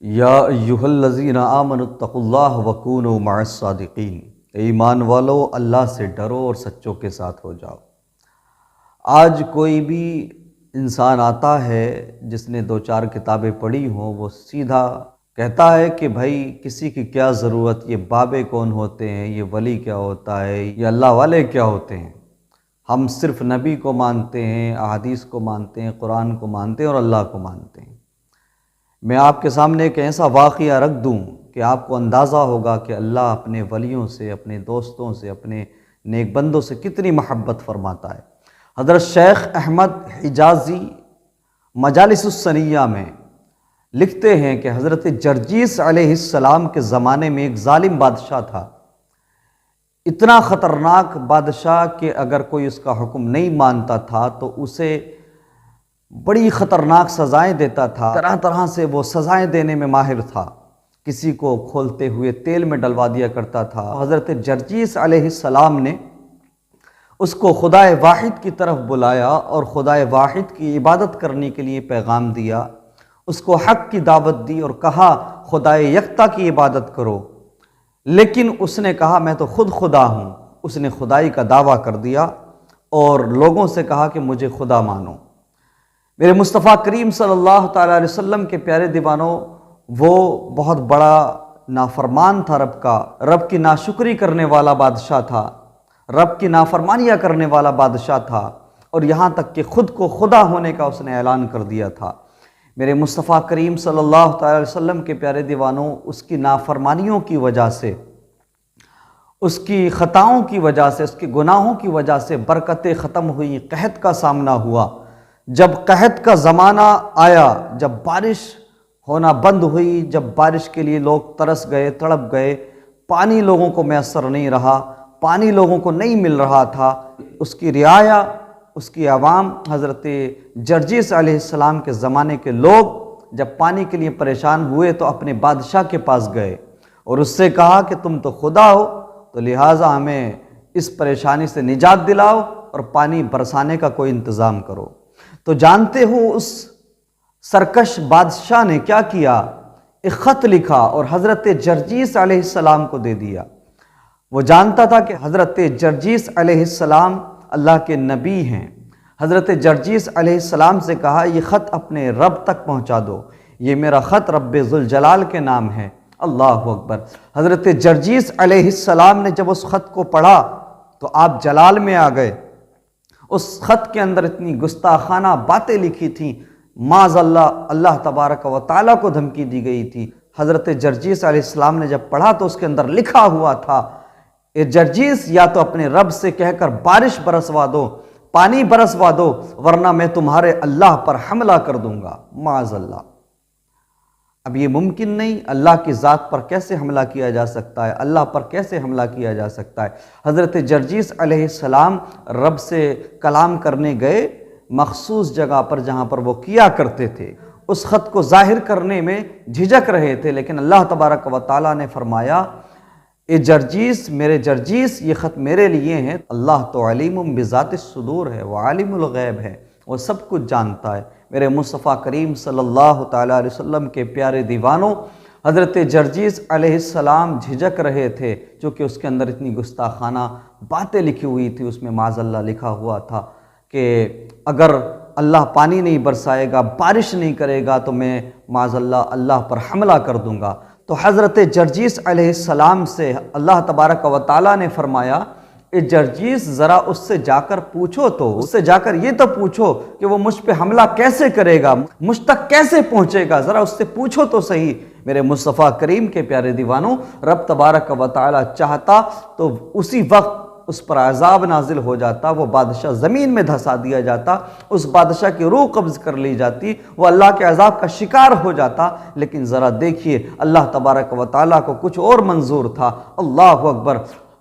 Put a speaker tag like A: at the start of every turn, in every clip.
A: یا ایہا الذین آمنوا اتقوا اللہ وکونوا مع الصادقین، اے ایمان والو اللہ سے ڈرو اور سچوں کے ساتھ ہو جاؤ۔ آج کوئی بھی انسان آتا ہے جس نے دو چار کتابیں پڑھی ہوں، وہ سیدھا کہتا ہے کہ بھائی کسی کی کیا ضرورت، یہ بابے کون ہوتے ہیں، یہ ولی کیا ہوتا ہے، یہ اللہ والے کیا ہوتے ہیں، ہم صرف نبی کو مانتے ہیں، احادیث کو مانتے ہیں، قرآن کو مانتے ہیں اور اللہ کو مانتے ہیں۔ میں آپ کے سامنے ایک ایسا واقعہ رکھ دوں کہ آپ کو اندازہ ہوگا کہ اللہ اپنے ولیوں سے، اپنے دوستوں سے، اپنے نیک بندوں سے کتنی محبت فرماتا ہے۔ حضرت شیخ احمد حجازی مجالس السنیہ میں لکھتے ہیں کہ حضرت جرجیس علیہ السلام کے زمانے میں ایک ظالم بادشاہ تھا، اتنا خطرناک بادشاہ کہ اگر کوئی اس کا حکم نہیں مانتا تھا تو اسے بڑی خطرناک سزائیں دیتا تھا، طرح طرح سے وہ سزائیں دینے میں ماہر تھا، کسی کو کھولتے ہوئے تیل میں ڈلوا دیا کرتا تھا۔ حضرت جرجیس علیہ السلام نے اس کو خدائے واحد کی طرف بلایا اور خدائے واحد کی عبادت کرنے کے لیے پیغام دیا، اس کو حق کی دعوت دی اور کہا خدائے یکتا کی عبادت کرو، لیکن اس نے کہا میں تو خود خدا ہوں، اس نے خدائی کا دعویٰ کر دیا اور لوگوں سے کہا کہ مجھے خدا مانو۔ میرے مصطفیٰ کریم صلی اللہ تعالیٰ علیہ وسلم کے پیارے دیوانوں، وہ بہت بڑا نافرمان تھا رب کا، رب کی ناشکری کرنے والا بادشاہ تھا، رب کی نافرمانیاں کرنے والا بادشاہ تھا، اور یہاں تک کہ خود کو خدا ہونے کا اس نے اعلان کر دیا تھا۔ میرے مصطفیٰ کریم صلی اللہ تعالیٰ علیہ وسلم کے پیارے دیوانوں، اس کی نافرمانیوں کی وجہ سے، اس کی خطاؤں کی وجہ سے، اس کے گناہوں کی وجہ سے برکتیں ختم ہوئیں، قحط کا سامنا ہوا۔ جب قحط کا زمانہ آیا، جب بارش ہونا بند ہوئی، جب بارش کے لیے لوگ ترس گئے، تڑپ گئے، پانی لوگوں کو میسر نہیں رہا، پانی لوگوں کو نہیں مل رہا تھا، اس کی رعایا، اس کی عوام، حضرت جرجیس علیہ السلام کے زمانے کے لوگ جب پانی کے لیے پریشان ہوئے تو اپنے بادشاہ کے پاس گئے اور اس سے کہا کہ تم تو خدا ہو، تو لہٰذا ہمیں اس پریشانی سے نجات دلاؤ اور پانی برسانے کا کوئی انتظام کرو۔ تو جانتے ہو اس سرکش بادشاہ نے کیا کیا؟ ایک خط لکھا اور حضرت جرجیس علیہ السلام کو دے دیا۔ وہ جانتا تھا کہ حضرت جرجیس علیہ السلام اللہ کے نبی ہیں۔ حضرت جرجیس علیہ السلام سے کہا یہ خط اپنے رب تک پہنچا دو، یہ میرا خط رب ذوالجلال کے نام ہے۔ اللہ اکبر۔ حضرت جرجیس علیہ السلام نے جب اس خط کو پڑھا تو آپ جلال میں آ گئے۔ اس خط کے اندر اتنی گستاخانہ باتیں لکھی تھیں، معاذ اللہ تبارک و تعالیٰ کو دھمکی دی گئی تھی۔ حضرت جرجیس علیہ السلام نے جب پڑھا تو اس کے اندر لکھا ہوا تھا، اے جرجیس یا تو اپنے رب سے کہہ کر بارش برسوا دو، پانی برسوا دو، ورنہ میں تمہارے اللہ پر حملہ کر دوں گا، معاذ اللہ۔ اب یہ ممکن نہیں، اللہ کی ذات پر کیسے حملہ کیا جا سکتا ہے، اللہ پر کیسے حملہ کیا جا سکتا ہے؟ حضرت جرجیس علیہ السلام رب سے کلام کرنے گئے مخصوص جگہ پر جہاں پر وہ کیا کرتے تھے، اس خط کو ظاہر کرنے میں جھجک رہے تھے، لیکن اللہ تبارک و تعالیٰ نے فرمایا اے جرجیس، میرے جرجیس یہ خط میرے لیے ہیں، اللہ تو علیم بذات الصدور ہے، وہ عالم الغیب ہے، وہ سب کچھ جانتا ہے۔ میرے مصطفیٰ کریم صلی اللہ تعالیٰ علیہ وسلم کے پیارے دیوانوں، حضرت جرجیس علیہ السلام جھجک رہے تھے چونکہ اس کے اندر اتنی گستاخانہ باتیں لکھی ہوئی تھی، اس میں معاذ اللہ لکھا ہوا تھا کہ اگر اللہ پانی نہیں برسائے گا، بارش نہیں کرے گا تو میں معاذ اللہ پر حملہ کر دوں گا۔ تو حضرت جرجیس علیہ السلام سے اللہ تبارک و تعالیٰ نے فرمایا اے جرجیس ذرا اس سے جا کر پوچھو، تو اس سے جا کر یہ تو پوچھو کہ وہ مجھ پہ حملہ کیسے کرے گا، مجھ تک کیسے پہنچے گا، ذرا اس سے پوچھو تو صحیح۔ میرے مصطفیٰ کریم کے پیارے دیوانوں، رب تبارک و تعالیٰ چاہتا تو اسی وقت اس پر عذاب نازل ہو جاتا، وہ بادشاہ زمین میں دھسا دیا جاتا، اس بادشاہ کی روح قبض کر لی جاتی، وہ اللہ کے عذاب کا شکار ہو جاتا۔ لیکن ذرا دیکھیے اللہ تبارک و تعالیٰ کو کچھ اور منظور تھا۔ اللہ اکبر۔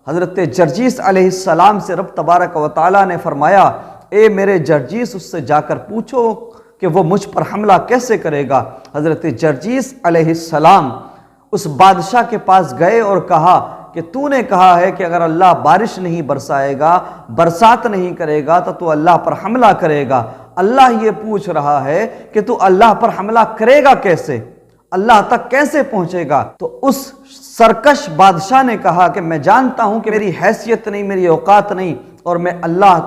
A: حضرت جرجیس علیہ السلام سے رب تبارک و تعالیٰ نے فرمایا اے میرے جرجیس، اس سے جا کر پوچھو کہ وہ مجھ پر حملہ کیسے کرے گا۔ حضرت جرجیس علیہ السلام اس بادشاہ کے پاس گئے اور کہا کہ تو نے کہا ہے کہ اگر اللہ بارش نہیں برسائے گا، برسات نہیں کرے گا تو اللہ پر حملہ کرے گا۔ اللہ یہ پوچھ رہا ہے کہ تو اللہ پر حملہ کرے گا کیسے؟ اللہ تک کیسے پہنچے گا؟ تو اس سرکش بادشاہ نے کہا کہ میں جانتا ہوں کہ میری حیثیت نہیں، میری اوقات نہیں، اور میں اللہ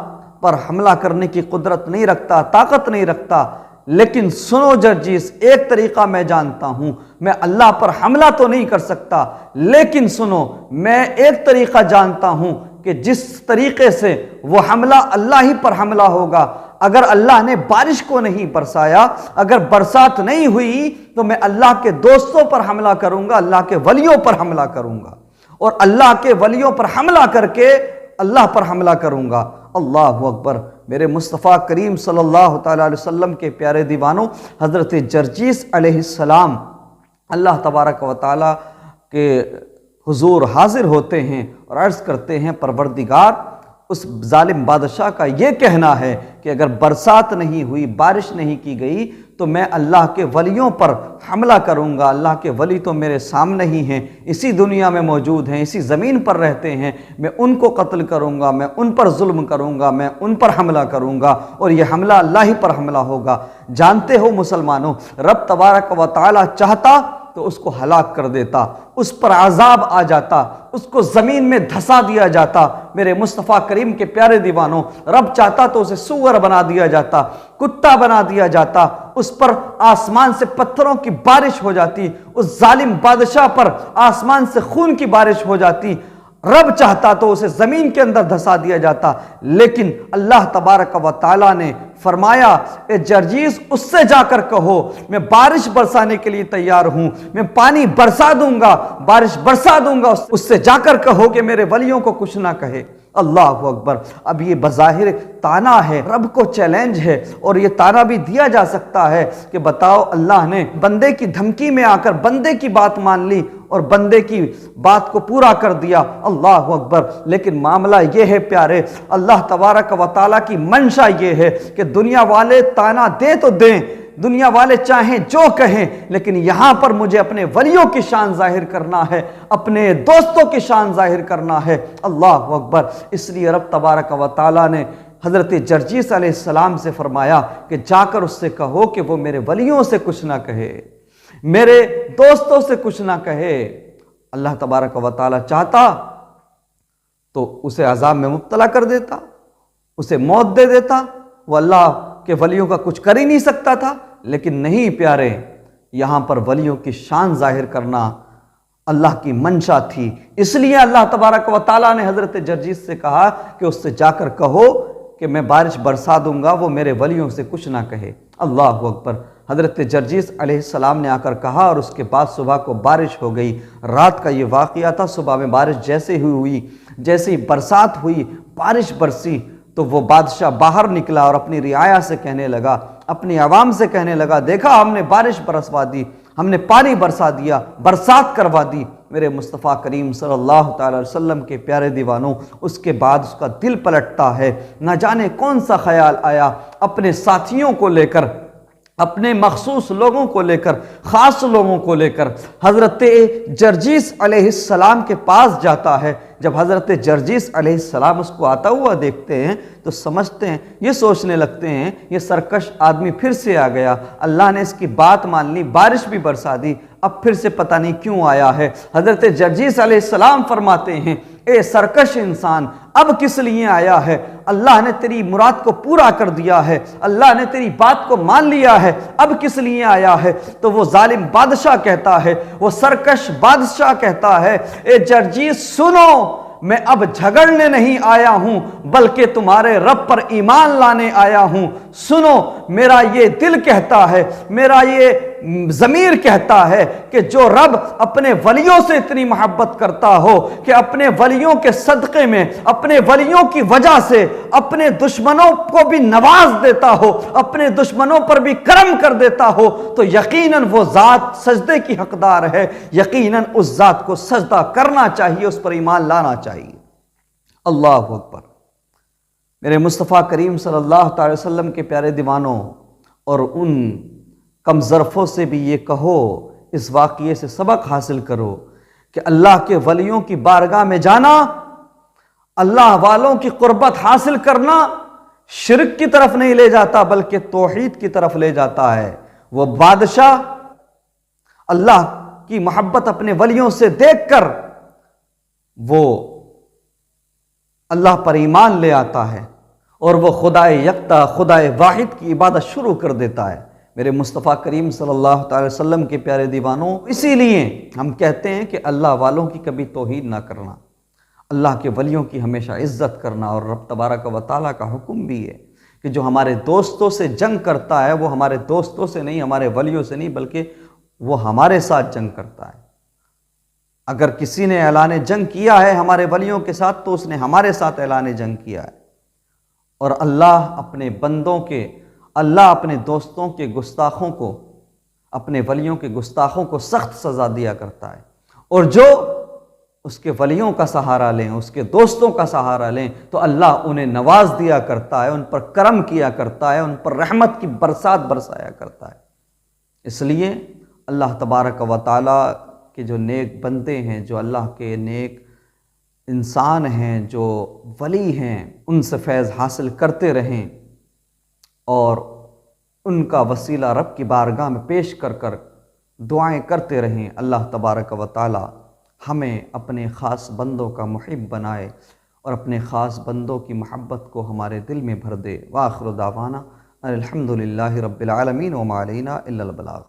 A: پر حملہ کرنے کی قدرت نہیں رکھتا، طاقت نہیں رکھتا، لیکن سنو جرجیس، ایک طریقہ میں جانتا ہوں، میں اللہ پر حملہ تو نہیں کر سکتا، لیکن سنو، میں ایک طریقہ جانتا ہوں کہ جس طریقے سے وہ حملہ اللہ ہی پر حملہ ہوگا۔ اگر اللہ نے بارش کو نہیں برسایا، اگر برسات نہیں ہوئی، تو میں اللہ کے دوستوں پر حملہ کروں گا، اللہ کے ولیوں پر حملہ کروں گا، اور اللہ کے ولیوں پر حملہ کر کے اللہ پر حملہ کروں گا۔ اللہ اکبر! میرے مصطفیٰ کریم صلی اللہ تعالیٰ علیہ وسلم کے پیارے دیوانوں، حضرت جرجیس علیہ السلام اللہ تبارک و تعالیٰ کے حضور حاضر ہوتے ہیں اور عرض کرتے ہیں، پروردگار، اس ظالم بادشاہ کا یہ کہنا ہے کہ اگر برسات نہیں ہوئی، بارش نہیں کی گئی، تو میں اللہ کے ولیوں پر حملہ کروں گا۔ اللہ کے ولی تو میرے سامنے ہی ہیں، اسی دنیا میں موجود ہیں، اسی زمین پر رہتے ہیں، میں ان کو قتل کروں گا، میں ان پر ظلم کروں گا، میں ان پر حملہ کروں گا، اور یہ حملہ اللہ ہی پر حملہ ہوگا۔ جانتے ہو مسلمانوں، رب تبارک و تعالی چاہتا تو اس کو ہلاک کر دیتا، اس پر عذاب آ جاتا، اس کو زمین میں دھسا دیا جاتا۔ میرے مصطفیٰ کریم کے پیارے دیوانوں، رب چاہتا تو اسے سور بنا دیا جاتا، کتا بنا دیا جاتا، اس پر آسمان سے پتھروں کی بارش ہو جاتی، اس ظالم بادشاہ پر آسمان سے خون کی بارش ہو جاتی۔ رب چاہتا تو اسے زمین کے اندر دھسا دیا جاتا، لیکن اللہ تبارک و تعالیٰ نے فرمایا، اے جرجیس، اس سے جا کر کہو میں بارش برسانے کے لیے تیار ہوں، میں پانی برسا دوں گا، بارش برسا دوں گا، اس سے جا کر کہو کہ میرے ولیوں کو کچھ نہ کہے۔ اللہ اکبر! اب یہ بظاہر تانا ہے، رب کو چیلنج ہے، اور یہ تانا بھی دیا جا سکتا ہے کہ بتاؤ، اللہ نے بندے کی دھمکی میں آ کر بندے کی بات مان لی اور بندے کی بات کو پورا کر دیا۔ اللہ اکبر! لیکن معاملہ یہ ہے پیارے، اللہ تبارک و تعالیٰ کی منشا یہ ہے کہ دنیا والے تانا دیں تو دیں، دنیا والے چاہیں جو کہیں، لیکن یہاں پر مجھے اپنے ولیوں کی شان ظاہر کرنا ہے، اپنے دوستوں کی شان ظاہر کرنا ہے۔ اللہ اکبر! اس لیے رب تبارک و تعالیٰ نے حضرت جرجیس علیہ السلام سے فرمایا کہ جا کر اس سے کہو کہ وہ میرے ولیوں سے کچھ نہ کہے، میرے دوستوں سے کچھ نہ کہے۔ اللہ تبارک و تعالیٰ چاہتا تو اسے عذاب میں مبتلا کر دیتا، اسے موت دے دیتا، وہ اللہ کے ولیوں کا کچھ کر ہی نہیں سکتا تھا، لیکن نہیں پیارے، یہاں پر ولیوں کی شان ظاہر کرنا اللہ کی منشا تھی۔ اس لیے اللہ تبارک و تعالیٰ نے حضرت جرجیس سے کہا کہ اس سے جا کر کہو کہ میں بارش برسا دوں گا، وہ میرے ولیوں سے کچھ نہ کہے۔ اللہ اکبر! حضرت جرجیس علیہ السلام نے آ کر کہا، اور اس کے بعد صبح کو بارش ہو گئی۔ رات کا یہ واقعہ تھا، صبح میں بارش جیسے ہی ہوئی، جیسے ہی برسات ہوئی، بارش برسی، تو وہ بادشاہ باہر نکلا اور اپنی رعایا سے کہنے لگا، اپنی عوام سے کہنے لگا، دیکھا ہم نے بارش برسوا دی، ہم نے پانی برسا دیا، برسات کروا دی۔ میرے مصطفیٰ کریم صلی اللہ تعالی علیہ وسلم کے پیارے دیوانوں، اس کے بعد اس کا دل پلٹتا ہے، نہ جانے کون سا خیال آیا، اپنے ساتھیوں کو لے کر، اپنے مخصوص لوگوں کو لے کر، خاص لوگوں کو لے کر حضرت جرجیس علیہ السلام کے پاس جاتا ہے۔ جب حضرت جرجیس علیہ السلام اس کو آتا ہوا دیکھتے ہیں تو سمجھتے ہیں، یہ سوچنے لگتے ہیں، یہ سرکش آدمی پھر سے آ گیا، اللہ نے اس کی بات مان لی، بارش بھی برسا دی، اب پھر سے پتہ نہیں کیوں آیا ہے۔ حضرت جرجیس علیہ السلام فرماتے ہیں، اے سرکش انسان، اب کس لیے آیا ہے؟ اللہ نے تیری مراد کو پورا کر دیا ہے، اللہ نے تیری بات کو مان لیا ہے، اب کس لیے آیا ہے؟ تو وہ ظالم بادشاہ کہتا ہے، وہ سرکش بادشاہ کہتا ہے، اے جرجیس سنو، میں اب جھگڑنے نہیں آیا ہوں، بلکہ تمہارے رب پر ایمان لانے آیا ہوں۔ سنو، میرا یہ دل کہتا ہے، میرا یہ ضمیر کہتا ہے کہ جو رب اپنے ولیوں سے اتنی محبت کرتا ہو کہ اپنے ولیوں کے صدقے میں، اپنے ولیوں کی وجہ سے اپنے دشمنوں کو بھی نواز دیتا ہو، اپنے دشمنوں پر بھی کرم کر دیتا ہو، تو یقیناً وہ ذات سجدے کی حقدار ہے، یقیناً اس ذات کو سجدہ کرنا چاہیے، اس پر ایمان لانا چاہیے۔ اللہ اکبر! میرے مصطفیٰ کریم صلی اللہ تعالی وسلم کے پیارے دیوانوں، اور ان کم ظرفوں سے بھی یہ کہو، اس واقعے سے سبق حاصل کرو کہ اللہ کے ولیوں کی بارگاہ میں جانا، اللہ والوں کی قربت حاصل کرنا شرک کی طرف نہیں لے جاتا بلکہ توحید کی طرف لے جاتا ہے۔ وہ بادشاہ اللہ کی محبت اپنے ولیوں سے دیکھ کر وہ اللہ پر ایمان لے آتا ہے اور وہ خدائے یکتا خدائے واحد کی عبادت شروع کر دیتا ہے۔ میرے مصطفیٰ کریم صلی اللہ تعالی وسلم کے پیارے دیوانوں، اسی لیے ہم کہتے ہیں کہ اللہ والوں کی کبھی توہین نہ کرنا، اللہ کے ولیوں کی ہمیشہ عزت کرنا، اور رب تبارک و تعالیٰ کا حکم بھی ہے کہ جو ہمارے دوستوں سے جنگ کرتا ہے وہ ہمارے دوستوں سے نہیں، ہمارے ولیوں سے نہیں، بلکہ وہ ہمارے ساتھ جنگ کرتا ہے۔ اگر کسی نے اعلان جنگ کیا ہے ہمارے ولیوں کے ساتھ تو اس نے ہمارے ساتھ اعلان جنگ کیا ہے۔ اور اللہ اپنے دوستوں کے گستاخوں کو، اپنے ولیوں کے گستاخوں کو سخت سزا دیا کرتا ہے، اور جو اس کے ولیوں کا سہارا لیں، اس کے دوستوں کا سہارا لیں تو اللہ انہیں نواز دیا کرتا ہے، ان پر کرم کیا کرتا ہے، ان پر رحمت کی برسات برسایا کرتا ہے۔ اس لیے اللہ تبارک و تعالیٰ کے جو نیک بندے ہیں، جو اللہ کے نیک انسان ہیں، جو ولی ہیں، ان سے فیض حاصل کرتے رہیں اور ان کا وسیلہ رب کی بارگاہ میں پیش کر کر دعائیں کرتے رہیں۔ اللہ تبارک و تعالی ہمیں اپنے خاص بندوں کا محب بنائے اور اپنے خاص بندوں کی محبت کو ہمارے دل میں بھر دے۔ وآخر دعوانا الحمدللہ رب العالمین وما علینا الا البلاغ۔